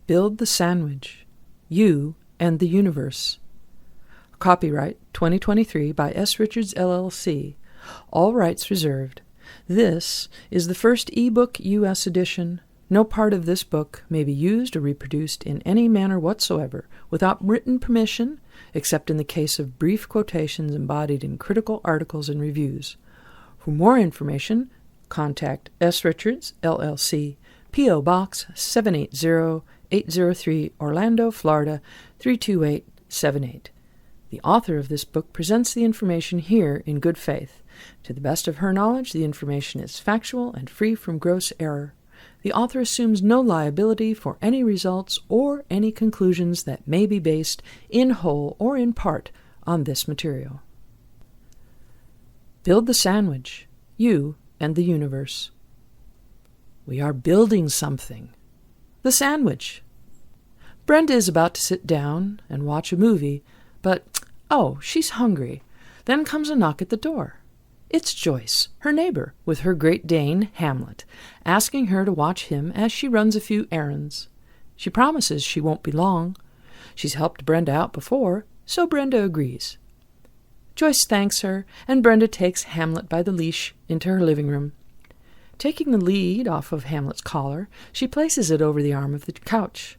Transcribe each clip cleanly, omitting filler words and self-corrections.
Build the Sandwich, You and the Universe. Copyright 2023 by S. Richards, LLC. All rights reserved. This is the first ebook U.S. edition. No part of this book may be used or reproduced in any manner whatsoever without written permission, except in the case of brief quotations embodied in critical articles and reviews. For more information, contact S. Richards, LLC, P.O. Box 780-803, Orlando, Florida 32878. The author of this book presents the information here in good faith. To the best of her knowledge, the information is factual and free from gross error. The author assumes no liability for any results or any conclusions that may be based, in whole or in part, on this material. Build the Sandwich, You and the Universe. We are building something. The sandwich. Brenda is about to sit down and watch a movie, but, she's hungry. Then comes a knock at the door. It's Joyce, her neighbor, with her Great Dane, Hamlet, asking her to watch him as she runs a few errands. She promises she won't be long. She's helped Brenda out before, so Brenda agrees. Joyce thanks her, and Brenda takes Hamlet by the leash into her living room. Taking the lead off of Hamlet's collar, she places it over the arm of the couch.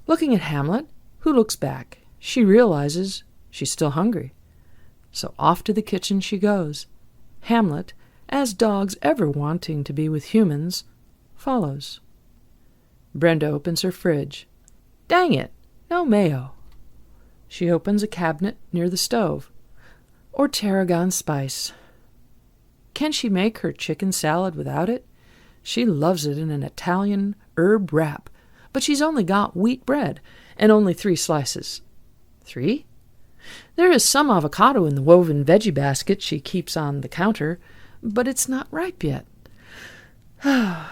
Looking at Hamlet, who looks back, she realizes she's still hungry. So off to the kitchen she goes. Hamlet, as dogs ever wanting to be with humans, follows. Brenda opens her fridge. Dang it, no mayo. She opens a cabinet near the stove. Or tarragon spice. Can she make her chicken salad without it? She loves it in an Italian herb wrap, but she's only got wheat bread and only 3 slices. 3? There is some avocado in the woven veggie basket she keeps on the counter, but it's not ripe yet. The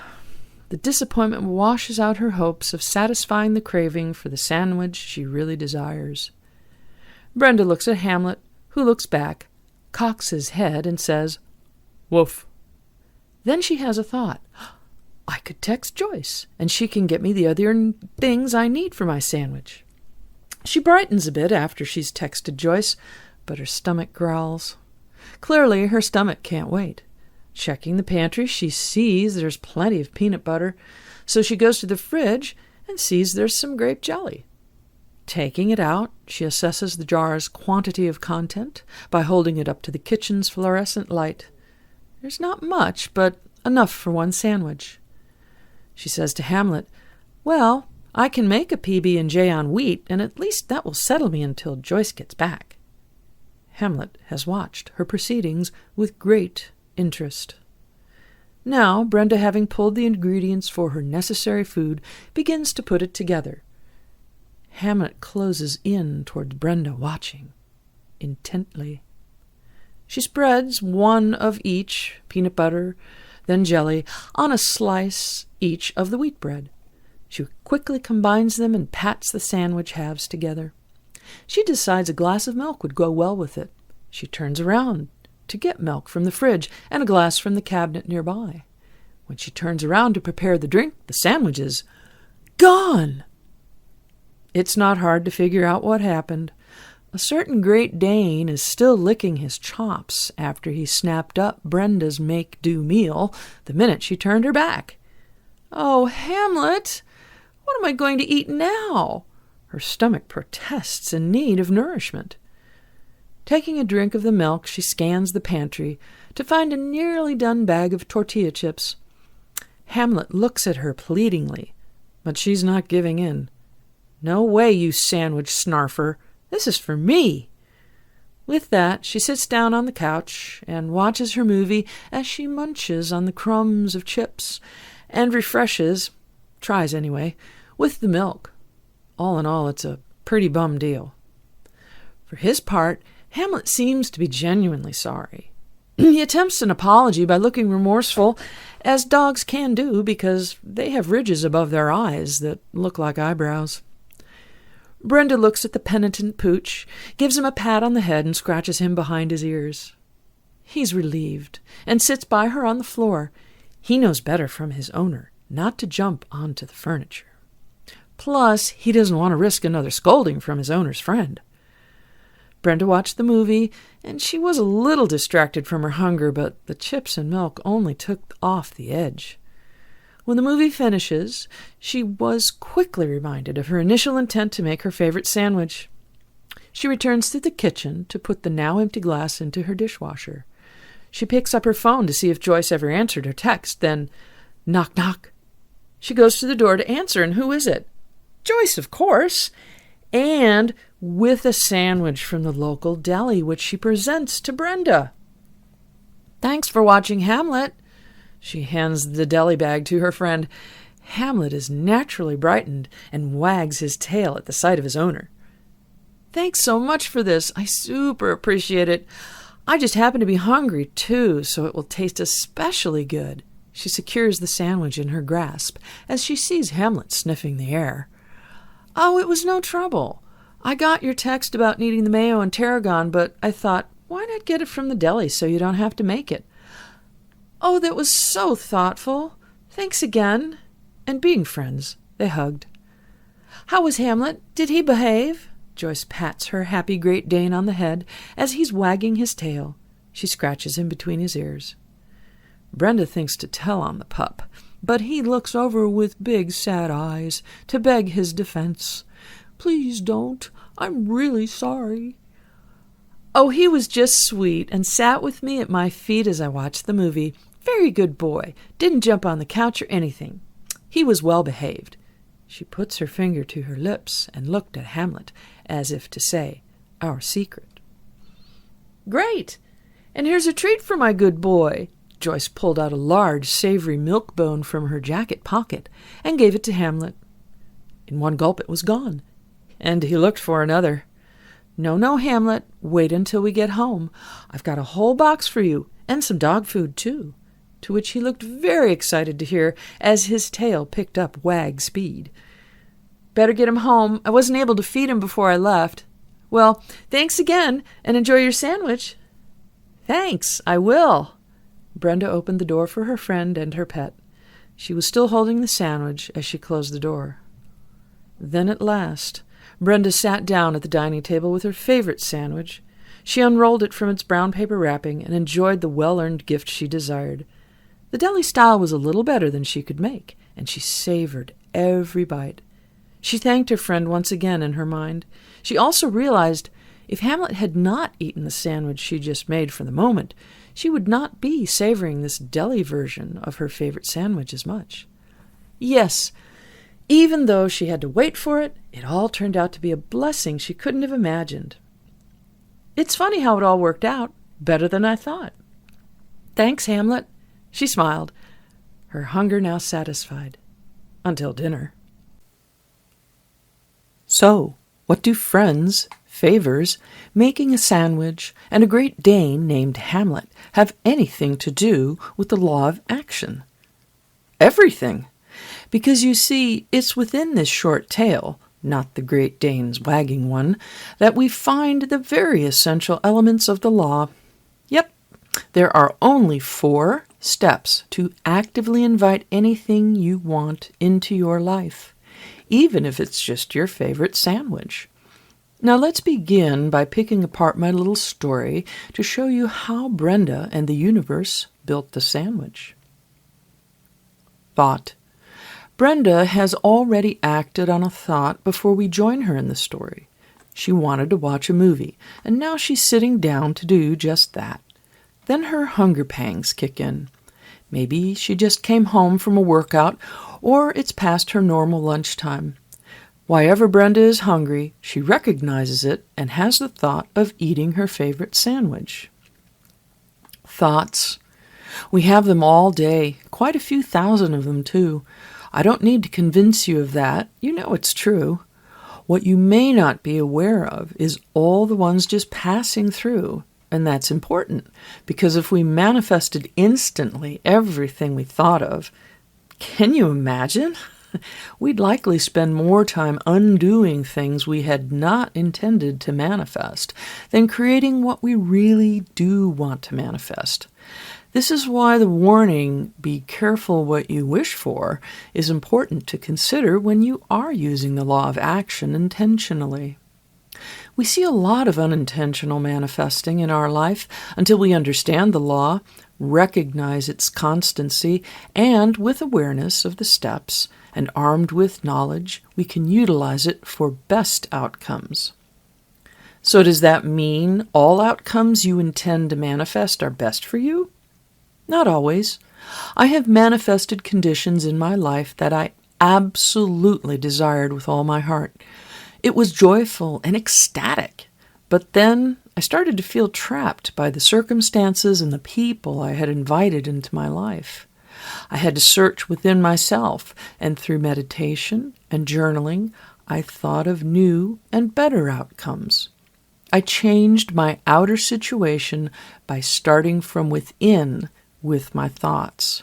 disappointment washes out her hopes of satisfying the craving for the sandwich she really desires. Brenda looks at Hamlet, who looks back, cocks his head, and says, "Woof." Then she has a thought. I could text Joyce, and she can get me the other things I need for my sandwich. She brightens a bit after she's texted Joyce, but her stomach growls. Clearly, her stomach can't wait. Checking the pantry, she sees there's plenty of peanut butter, so she goes to the fridge and sees there's some grape jelly. Taking it out, she assesses the jar's quantity of content by holding it up to the kitchen's fluorescent light. There's not much, but enough for one sandwich. She says to Hamlet, "Well, I can make a PB&J on wheat, and at least that will settle me until Joyce gets back." Hamlet has watched her proceedings with great interest. Now, Brenda, having pulled the ingredients for her necessary food, begins to put it together. Hamlet closes in towards Brenda, watching intently. She spreads one of each, peanut butter, then jelly, on a slice each of the wheat bread. She quickly combines them and pats the sandwich halves together. She decides a glass of milk would go well with it. She turns around to get milk from the fridge and a glass from the cabinet nearby. When she turns around to prepare the drink, the sandwich is gone. It's not hard to figure out what happened. A certain Great Dane is still licking his chops after he snapped up Brenda's make-do meal the minute she turned her back. "Oh, Hamlet, what am I going to eat now?" Her stomach protests in need of nourishment. Taking a drink of the milk, she scans the pantry to find a nearly done bag of tortilla chips. Hamlet looks at her pleadingly, but she's not giving in. "No way, you sandwich snarfer. This is for me." With that, she sits down on the couch and watches her movie as she munches on the crumbs of chips and refreshes, tries anyway, with the milk. All in all, it's a pretty bum deal. For his part, Hamlet seems to be genuinely sorry. He attempts an apology by looking remorseful, as dogs can do because they have ridges above their eyes that look like eyebrows. Brenda looks at the penitent pooch, gives him a pat on the head, and scratches him behind his ears. He's relieved and sits by her on the floor. He knows better from his owner not to jump onto the furniture. Plus, he doesn't want to risk another scolding from his owner's friend. Brenda watched the movie, and she was a little distracted from her hunger, but the chips and milk only took off the edge. When the movie finishes, she was quickly reminded of her initial intent to make her favorite sandwich. She returns to the kitchen to put the now empty glass into her dishwasher. She picks up her phone to see if Joyce ever answered her text. Then, knock, knock. She goes to the door to answer, and who is it? Joyce, of course, and with a sandwich from the local deli, which she presents to Brenda. Thanks for watching Hamlet. She hands the deli bag to her friend. Hamlet is naturally brightened and wags his tail at the sight of his owner. Thanks so much for this. I super appreciate it. I just happen to be hungry, too, so it will taste especially good. She secures the sandwich in her grasp as she sees Hamlet sniffing the air. Oh, it was no trouble. I got your text about needing the mayo and tarragon, but I thought, why not get it from the deli so you don't have to make it? Oh, that was so thoughtful. Thanks again. And being friends, they hugged. How was Hamlet? Did he behave? Joyce pats her happy Great Dane on the head as he's wagging his tail. She scratches him between his ears. Brenda thinks to tell on the pup, but he looks over with big sad eyes to beg his defense. Please don't. I'm really sorry. Oh, he was just sweet and sat with me at my feet as I watched the movie. Very good boy. Didn't jump on the couch or anything. He was well behaved. She puts her finger to her lips and looked at Hamlet, as if to say, our secret. Great! And here's a treat for my good boy. Joyce pulled out a large, savory milk bone from her jacket pocket and gave it to Hamlet. In one gulp it was gone, and he looked for another. No, no, Hamlet, wait until we get home. I've got a whole box for you, and some dog food, too. To which he looked very excited to hear as his tail picked up wag speed. Better get him home. I wasn't able to feed him before I left. Well, thanks again, and enjoy your sandwich. Thanks, I will. Brenda opened the door for her friend and her pet. She was still holding the sandwich as she closed the door. Then at last, Brenda sat down at the dining table with her favorite sandwich. She unrolled it from its brown paper wrapping and enjoyed the well-earned gift she desired. The deli style was a little better than she could make, and she savored every bite. She thanked her friend once again in her mind. She also realized if Hamlet had not eaten the sandwich she just made for the moment, she would not be savoring this deli version of her favorite sandwich as much. Yes, even though she had to wait for it, it all turned out to be a blessing she couldn't have imagined. It's funny how it all worked out, better than I thought. Thanks, Hamlet. She smiled, her hunger now satisfied. Until dinner. So, what do friends, favors, making a sandwich, and a Great Dane named Hamlet have anything to do with the law of action? Everything. Because you see, it's within this short tale, not the Great Dane's wagging one, that we find the very essential elements of the law. Yep, there are only 4 steps to actively invite anything you want into your life, even if it's just your favorite sandwich. Now let's begin by picking apart my little story to show you how Brenda and the universe built the sandwich. Thought. Brenda has already acted on a thought before we join her in the story. She wanted to watch a movie, and now she's sitting down to do just that. Then her hunger pangs kick in. Maybe she just came home from a workout, or it's past her normal lunchtime. Why ever Brenda is hungry, she recognizes it and has the thought of eating her favorite sandwich. Thoughts. We have them all day, quite a few thousand of them, too. I don't need to convince you of that. You know it's true. What you may not be aware of is all the ones just passing through, and that's important, because if we manifested instantly everything we thought of, can you imagine? We'd likely spend more time undoing things we had not intended to manifest than creating what we really do want to manifest. This is why the warning, "Be careful what you wish for," is important to consider when you are using the law of action intentionally. We see a lot of unintentional manifesting in our life until we understand the law, recognize its constancy, and with awareness of the steps and armed with knowledge, we can utilize it for best outcomes. So does that mean all outcomes you intend to manifest are best for you? Not always. I have manifested conditions in my life that I absolutely desired with all my heart. It was joyful and ecstatic, but then I started to feel trapped by the circumstances and the people I had invited into my life. I had to search within myself, and through meditation and journaling, I thought of new and better outcomes. I changed my outer situation by starting from within with my thoughts.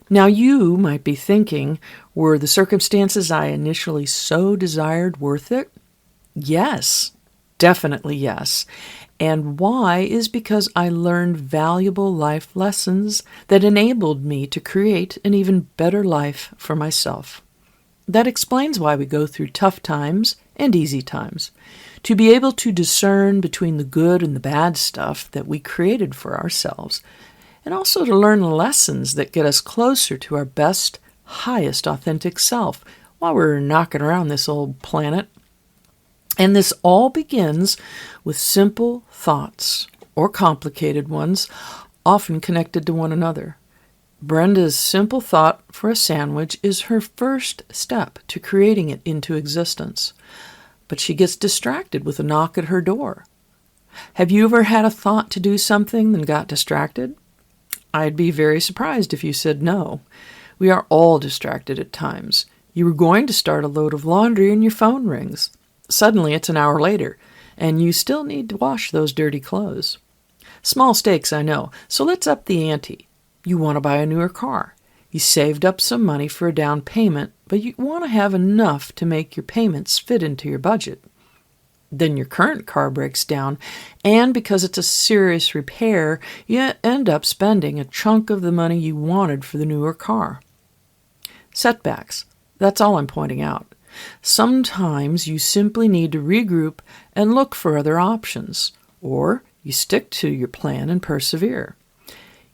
Now you might be thinking, were the circumstances I initially so desired worth it? Yes, definitely yes. And why is because I learned valuable life lessons that enabled me to create an even better life for myself. That explains why we go through tough times and easy times. To be able to discern between the good and the bad stuff that we created for ourselves, and also to learn lessons that get us closer to our best, highest authentic self while we're knocking around this old planet. And this all begins with simple thoughts, or complicated ones, often connected to one another. Brenda's simple thought for a sandwich is her first step to creating it into existence. But she gets distracted with a knock at her door. Have you ever had a thought to do something then got distracted? I'd be very surprised if you said no. We are all distracted at times. You were going to start a load of laundry and your phone rings. Suddenly it's an hour later, and you still need to wash those dirty clothes. Small stakes, I know, so let's up the ante. You want to buy a newer car. You saved up some money for a down payment, but you want to have enough to make your payments fit into your budget. Then your current car breaks down, and because it's a serious repair, you end up spending a chunk of the money you wanted for the newer car. Setbacks. That's all I'm pointing out. Sometimes you simply need to regroup and look for other options, or you stick to your plan and persevere.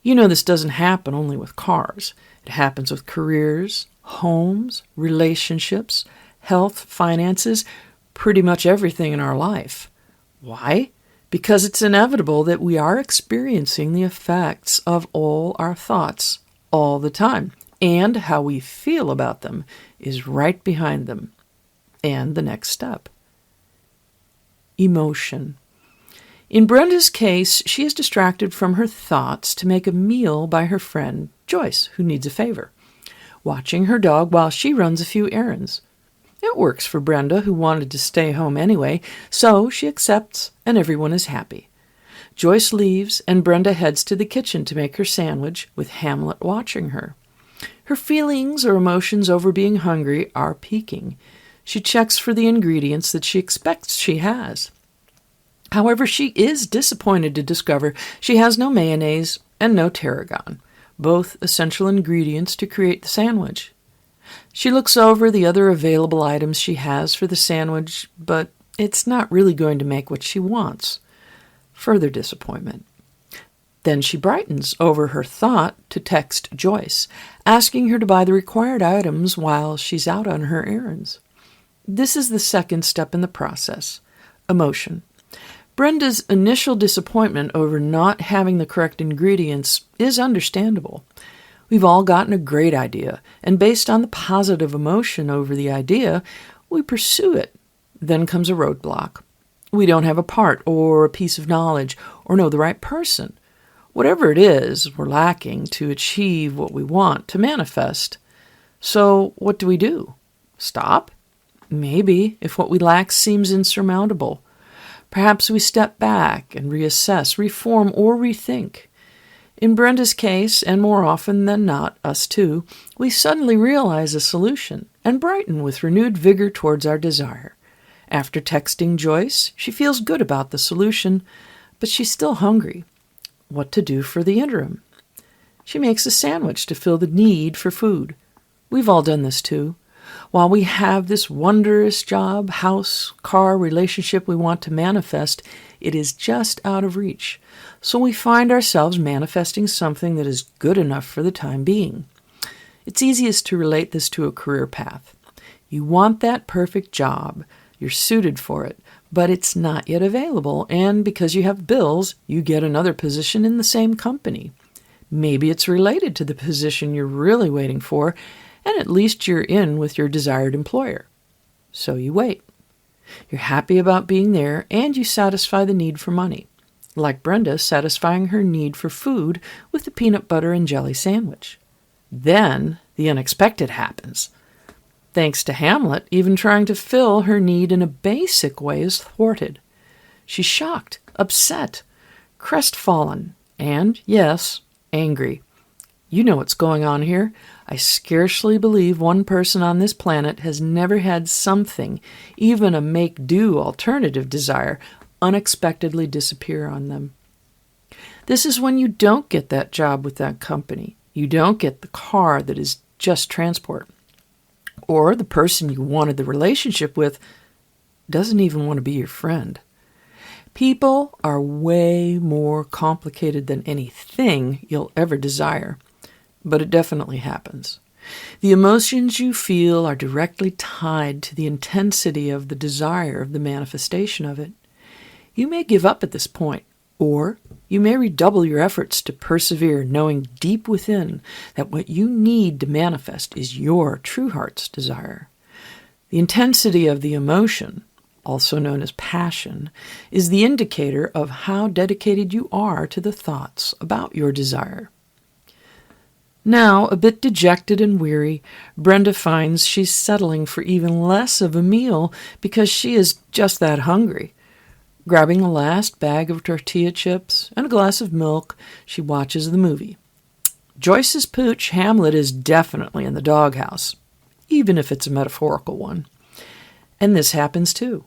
You know this doesn't happen only with cars. It happens with careers, homes, relationships, health, finances, pretty much everything in our life. Why? Because it's inevitable that we are experiencing the effects of all our thoughts all the time, and how we feel about them is right behind them. And the next step. Emotion. In Brenda's case, she is distracted from her thoughts to make a meal by her friend Joyce, who needs a favor, watching her dog while she runs a few errands. It works for Brenda, who wanted to stay home anyway, so she accepts and everyone is happy. Joyce leaves and Brenda heads to the kitchen to make her sandwich with Hamlet watching her. Her feelings or emotions over being hungry are peaking. She checks for the ingredients that she expects she has. However, she is disappointed to discover she has no mayonnaise and no tarragon, both essential ingredients to create the sandwich. She looks over the other available items she has for the sandwich, but it's not really going to make what she wants. Further disappointment. Then she brightens over her thought to text Joyce, asking her to buy the required items while she's out on her errands. This is the second step in the process, emotion. Brenda's initial disappointment over not having the correct ingredients is understandable. We've all gotten a great idea, and based on the positive emotion over the idea, we pursue it. Then comes a roadblock. We don't have a part or a piece of knowledge or know the right person. Whatever it is we're lacking to achieve what we want to manifest. So what do? Stop? Maybe, if what we lack seems insurmountable. Perhaps we step back and reassess, reform, or rethink. In Brenda's case, and more often than not, us too, we suddenly realize a solution and brighten with renewed vigor towards our desire. After texting Joyce, she feels good about the solution, but she's still hungry. What to do for the interim? She makes a sandwich to fill the need for food. We've all done this too. While we have this wondrous job, house, car, relationship we want to manifest, it is just out of reach. So we find ourselves manifesting something that is good enough for the time being. It's easiest to relate this to a career path. You want that perfect job. You're suited for it, but it's not yet available, and because you have bills, you get another position in the same company. Maybe it's related to the position you're really waiting for, and at least you're in with your desired employer. So you wait. You're happy about being there, and you satisfy the need for money, like Brenda satisfying her need for food with the peanut butter and jelly sandwich. Then the unexpected happens. Thanks to Hamlet, even trying to fill her need in a basic way is thwarted. She's shocked, upset, crestfallen, and, yes, angry. You know what's going on here. I scarcely believe one person on this planet has never had something, even a make-do alternative desire, unexpectedly disappear on them. This is when you don't get that job with that company. You don't get the car that is just transport. Or the person you wanted the relationship with doesn't even want to be your friend. People are way more complicated than anything you'll ever desire, but it definitely happens. The emotions you feel are directly tied to the intensity of the desire of the manifestation of it. You may give up at this point, or you may redouble your efforts to persevere, knowing deep within that what you need to manifest is your true heart's desire. The intensity of the emotion, also known as passion, is the indicator of how dedicated you are to the thoughts about your desire. Now, a bit dejected and weary, Brenda finds she's settling for even less of a meal because she is just that hungry. Grabbing the last bag of tortilla chips and a glass of milk, she watches the movie. Joyce's pooch, Hamlet, is definitely in the doghouse, even if it's a metaphorical one. And this happens too.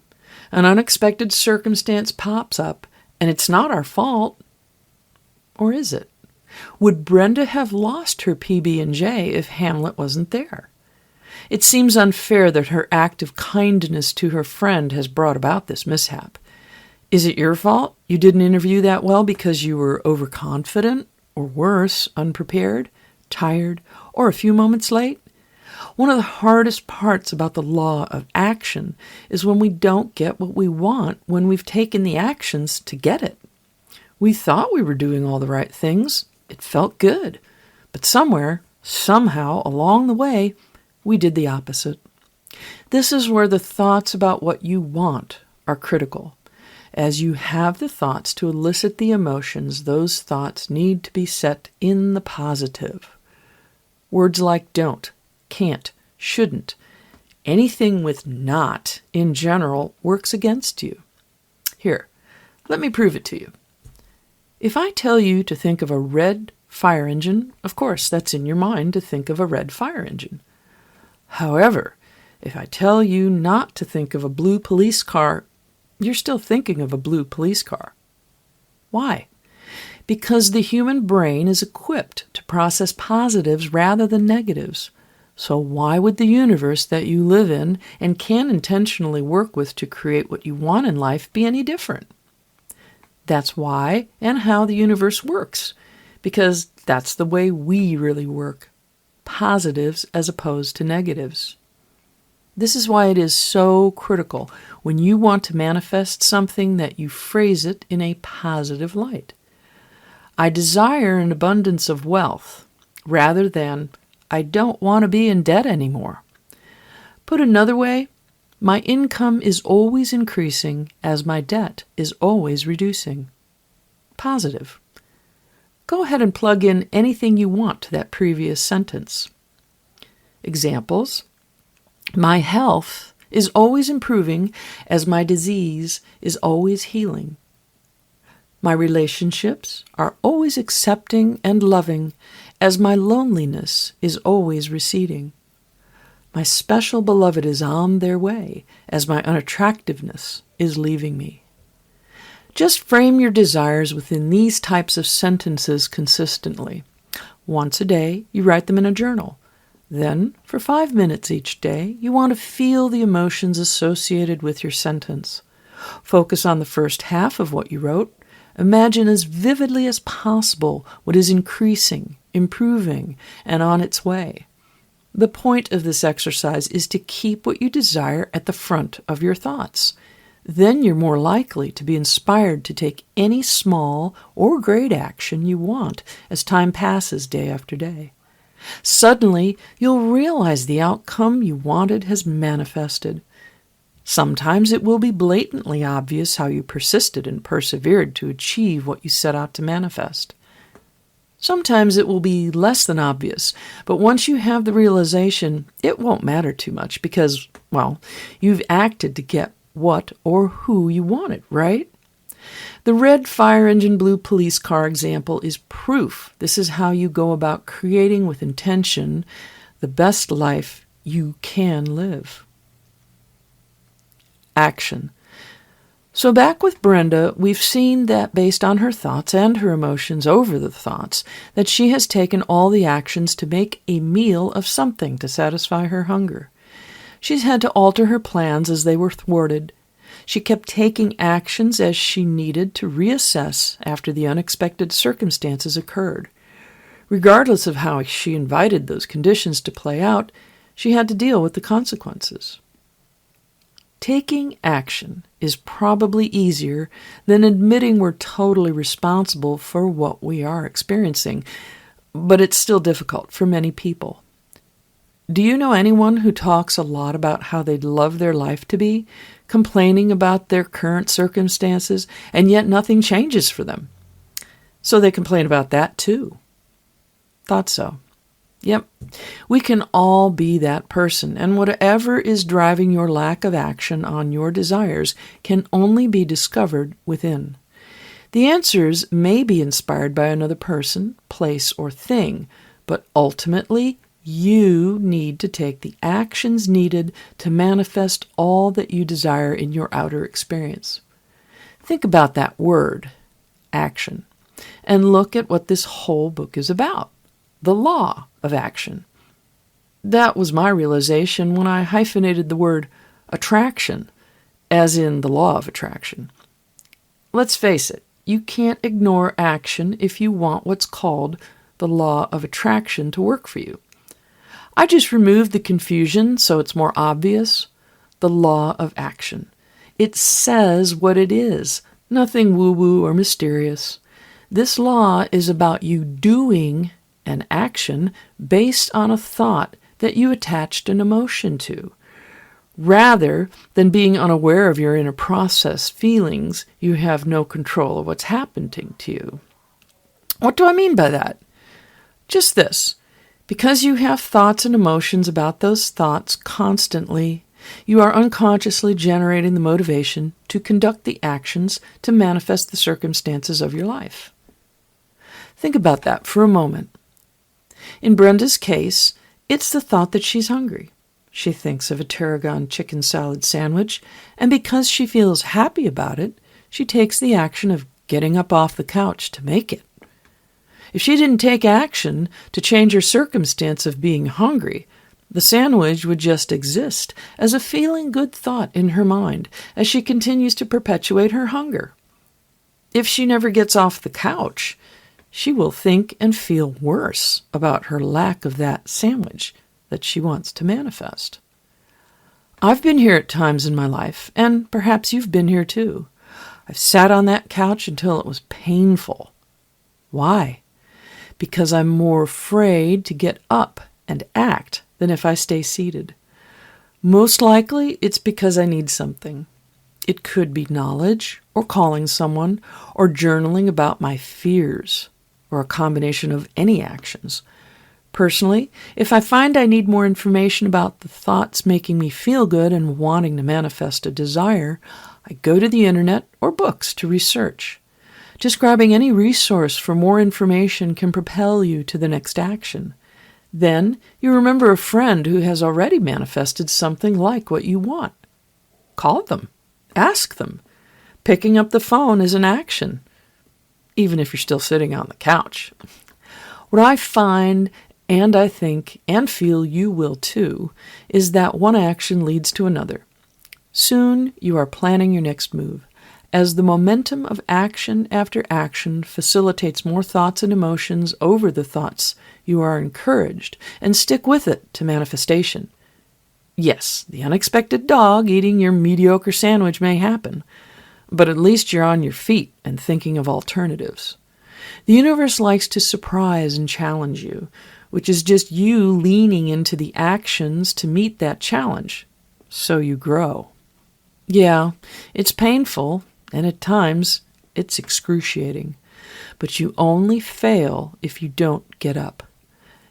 An unexpected circumstance pops up, and it's not our fault. Or is it? Would Brenda have lost her PB&J if Hamlet wasn't there? It seems unfair that her act of kindness to her friend has brought about this mishap. Is it your fault you didn't interview that well because you were overconfident, or worse, unprepared, tired, or a few moments late? One of the hardest parts about the law of action is when we don't get what we want when we've taken the actions to get it. We thought we were doing all the right things. It felt good. But somewhere, somehow, along the way, we did the opposite. This is where the thoughts about what you want are critical. As you have the thoughts to elicit the emotions, those thoughts need to be set in the positive. Words like don't, can't, shouldn't, anything with not in general works against you. Here, let me prove it to you. If I tell you to think of a red fire engine, of course that's in your mind to think of a red fire engine. However, if I tell you not to think of a blue police car, you're still thinking of a blue police car. Why? Because the human brain is equipped to process positives rather than negatives. So why would the universe that you live in and can intentionally work with to create what you want in life be any different? That's why and how the universe works, because that's the way we really work. Positives as opposed to negatives. This is why it is so critical when you want to manifest something that you phrase it in a positive light. I desire an abundance of wealth, rather than I don't want to be in debt anymore. Put another way, my income is always increasing as my debt is always reducing. Positive. Go ahead and plug in anything you want to that previous sentence. Examples. My health is always improving as my disease is always healing. My relationships are always accepting and loving as my loneliness is always receding. My special beloved is on their way as my unattractiveness is leaving me. Just frame your desires within these types of sentences consistently. Once a day, you write them in a journal. Then, for 5 minutes each day, you want to feel the emotions associated with your sentence. Focus on the first half of what you wrote. Imagine as vividly as possible what is increasing, improving, and on its way. The point of this exercise is to keep what you desire at the front of your thoughts. Then you're more likely to be inspired to take any small or great action you want as time passes day after day. Suddenly, you'll realize the outcome you wanted has manifested. Sometimes it will be blatantly obvious how you persisted and persevered to achieve what you set out to manifest. Sometimes it will be less than obvious, but once you have the realization, it won't matter too much because, well, you've acted to get what or who you wanted, right? The red fire engine blue police car example is proof this is how you go about creating with intention the best life you can live. Action. So back with Brenda, we've seen that based on her thoughts and her emotions over the thoughts, that she has taken all the actions to make a meal of something to satisfy her hunger. She's had to alter her plans as they were thwarted. She kept taking actions as she needed to reassess after the unexpected circumstances occurred. Regardless of how she invited those conditions to play out, she had to deal with the consequences. Taking action is probably easier than admitting we're totally responsible for what we are experiencing, but it's still difficult for many people. Do you know anyone who talks a lot about how they'd love their life to be, complaining about their current circumstances, and yet nothing changes for them? So they complain about that too. Thought so. Yep, we can all be that person, and whatever is driving your lack of action on your desires can only be discovered within. The answers may be inspired by another person, place, or thing, but ultimately, you need to take the actions needed to manifest all that you desire in your outer experience. Think about that word, action, and look at what this whole book is about. The law of action. That was my realization when I hyphenated the word attraction, as in the law of attraction. Let's face it, you can't ignore action if you want what's called the law of attraction to work for you. I just removed the confusion so it's more obvious. The law of action. It says what it is, nothing woo-woo or mysterious. This law is about you doing an action based on a thought that you attached an emotion to. Rather than being unaware of your inner process feelings, you have no control of what's happening to you. What do I mean by that? Just this. Because you have thoughts and emotions about those thoughts constantly, you are unconsciously generating the motivation to conduct the actions to manifest the circumstances of your life. Think about that for a moment. In Brenda's case, it's the thought that she's hungry. She thinks of a tarragon chicken salad sandwich, and because she feels happy about it, she takes the action of getting up off the couch to make it. If she didn't take action to change her circumstance of being hungry, the sandwich would just exist as a feeling good thought in her mind as she continues to perpetuate her hunger. If she never gets off the couch, she will think and feel worse about her lack of that sandwich that she wants to manifest. I've been here at times in my life, and perhaps you've been here too. I've sat on that couch until it was painful. Why? Because I'm more afraid to get up and act than if I stay seated. Most likely, it's because I need something. It could be knowledge, or calling someone, or journaling about my fears, or a combination of any actions. Personally, if I find I need more information about the thoughts making me feel good and wanting to manifest a desire, I go to the internet or books to research. Just grabbing any resource for more information can propel you to the next action. Then you remember a friend who has already manifested something like what you want. Call them. Ask them. Picking up the phone is an action, even if you're still sitting on the couch. What I find, and I think and feel you will too, is that one action leads to another. Soon you are planning your next move. As the momentum of action after action facilitates more thoughts and emotions over the thoughts, you are encouraged and stick with it to manifestation. Yes, the unexpected dog eating your mediocre sandwich may happen, but at least you're on your feet and thinking of alternatives. The universe likes to surprise and challenge you, which is just you leaning into the actions to meet that challenge, so you grow. Yeah, it's painful, and at times it's excruciating, but you only fail if you don't get up.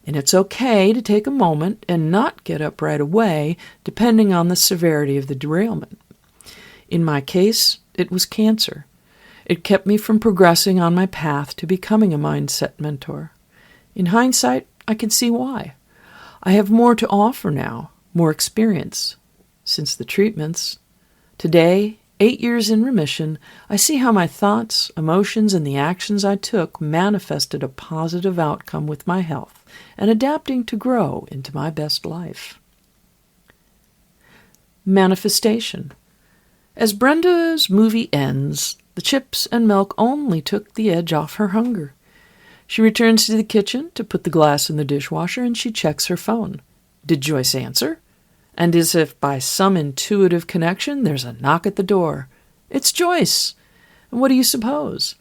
And it's okay to take a moment and not get up right away, depending on the severity of the derailment. In my case, it was cancer. It kept me from progressing on my path to becoming a mindset mentor. In hindsight, I can see why. I have more to offer now, more experience. Since the treatments, today, 8 years in remission, I see how my thoughts, emotions, and the actions I took manifested a positive outcome with my health and adapting to grow into my best life. Manifestation. As Brenda's movie ends, the chips and milk only took the edge off her hunger. She returns to the kitchen to put the glass in the dishwasher, and she checks her phone. Did Joyce answer? And as if by some intuitive connection, there's a knock at the door. It's Joyce. And what do you suppose?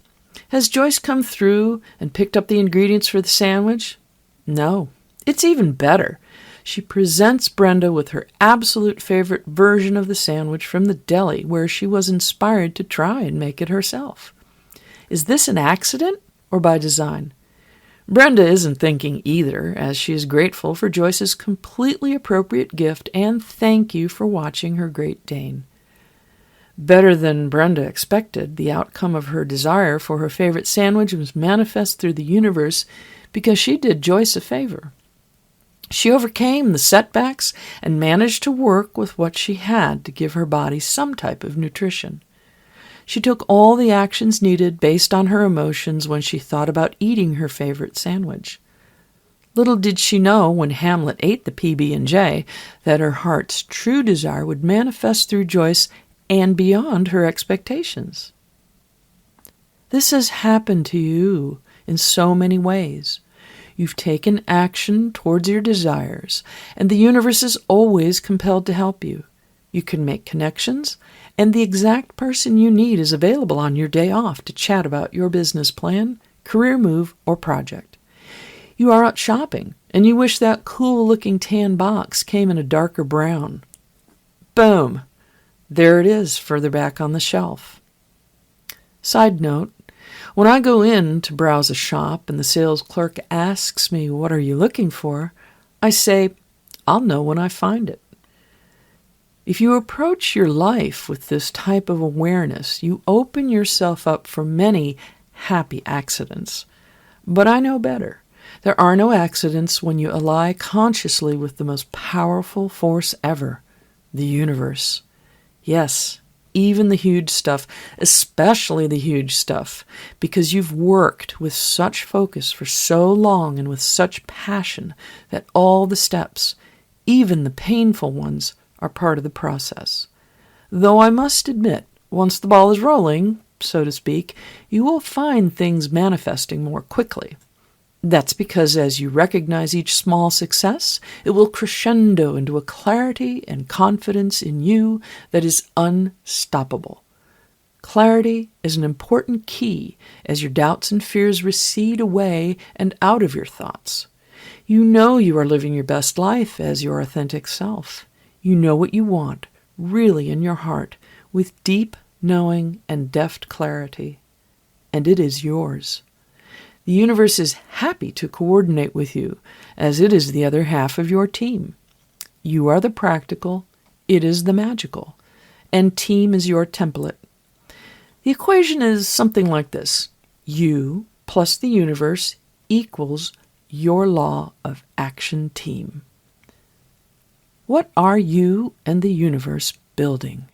Has Joyce come through and picked up the ingredients for the sandwich? No. It's even better. She presents Brenda with her absolute favorite version of the sandwich from the deli, where she was inspired to try and make it herself. Is this an accident or by design? Brenda isn't thinking either, as she is grateful for Joyce's completely appropriate gift and thank you for watching her Great Dane. Better than Brenda expected, the outcome of her desire for her favorite sandwich was manifest through the universe because she did Joyce a favor. She overcame the setbacks and managed to work with what she had to give her body some type of nutrition. She took all the actions needed based on her emotions when she thought about eating her favorite sandwich. Little did she know when Hamlet ate the PB&J that her heart's true desire would manifest through Joyce and beyond her expectations. This has happened to you in so many ways. You've taken action towards your desires, and the universe is always compelled to help you. You can make connections, and the exact person you need is available on your day off to chat about your business plan, career move, or project. You are out shopping, and you wish that cool-looking tan box came in a darker brown. Boom! There it is, further back on the shelf. Side note, when I go in to browse a shop and the sales clerk asks me, "What are you looking for?" I say, "I'll know when I find it." If you approach your life with this type of awareness, you open yourself up for many happy accidents. But I know better. There are no accidents when you ally consciously with the most powerful force ever, the universe. Yes, even the huge stuff, especially the huge stuff, because you've worked with such focus for so long and with such passion that all the steps, even the painful ones, are part of the process. Though I must admit, once the ball is rolling, so to speak, you will find things manifesting more quickly. That's because as you recognize each small success, it will crescendo into a clarity and confidence in you that is unstoppable. Clarity is an important key as your doubts and fears recede away and out of your thoughts. You know you are living your best life as your authentic self. You know what you want, really in your heart, with deep knowing and deft clarity. And it is yours. The universe is happy to coordinate with you, as it is the other half of your team. You are the practical, it is the magical, and team is your template. The equation is something like this. You plus the universe equals your law of action team. What are you and the universe building?